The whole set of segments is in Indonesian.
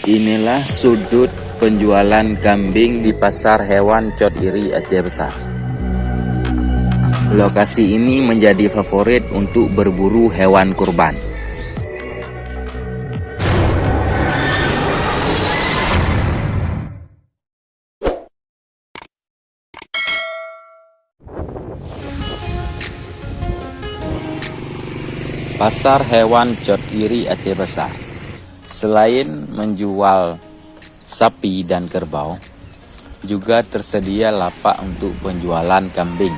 Inilah sudut penjualan kambing di pasar hewan Cot Iri, Aceh Besar. Lokasi ini menjadi favorit untuk berburu hewan kurban. Pasar hewan Cot Iri, Aceh Besar. Selain menjual sapi dan kerbau, juga tersedia lapak untuk penjualan kambing.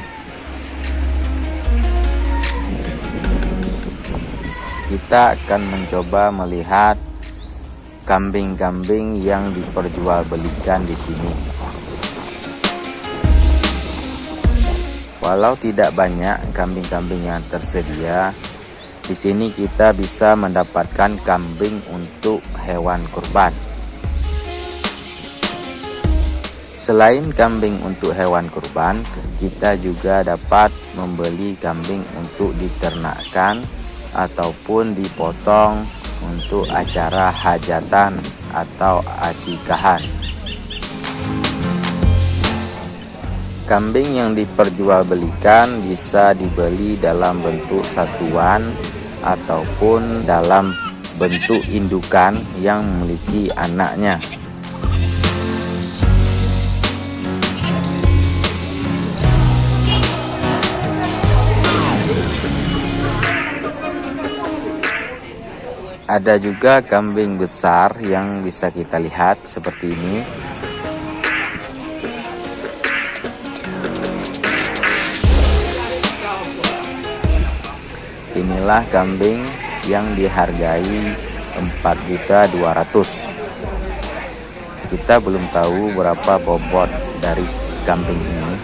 Kita akan mencoba melihat kambing-kambing yang diperjualbelikan di sini. Walau tidak banyak kambing-kambing yang tersedia, di sini kita bisa mendapatkan kambing untuk hewan kurban. Selain kambing untuk hewan kurban, kita juga dapat membeli kambing untuk diternakkan ataupun dipotong untuk acara hajatan atau akikahan. Kambing yang diperjualbelikan bisa dibeli dalam bentuk satuan ataupun dalam bentuk indukan yang memiliki anaknya. Ada juga kambing besar yang bisa kita lihat seperti ini. Inilah kambing yang dihargai 4.200.000. Kita belum tahu berapa bobot dari kambing ini.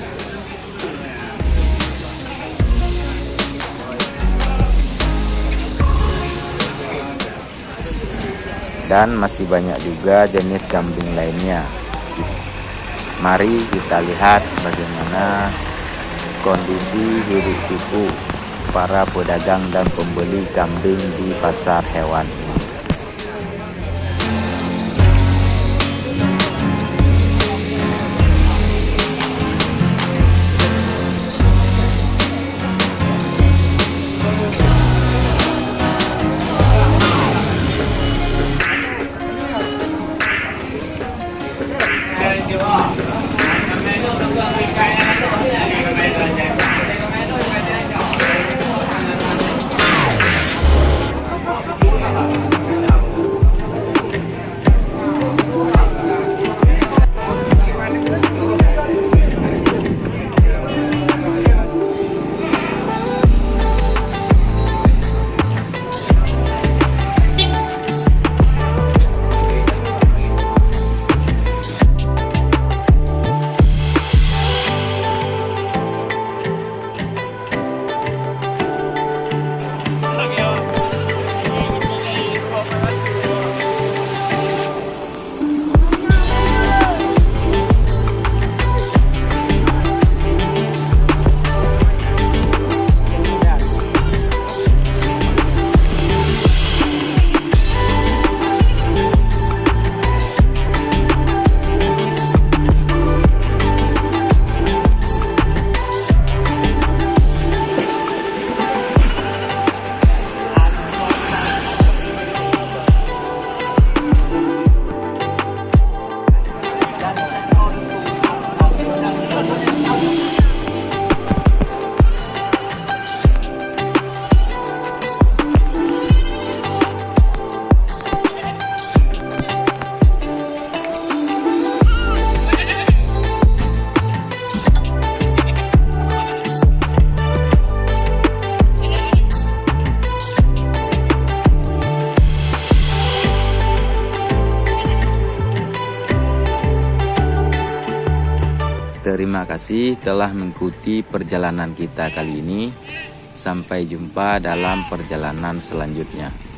Dan masih banyak juga jenis kambing lainnya. Mari kita lihat bagaimana kondisi hidup pikuk para pedagang dan pembeli kambing di pasar hewan ini. Terima kasih telah mengikuti perjalanan kita kali ini. Sampai jumpa dalam perjalanan selanjutnya.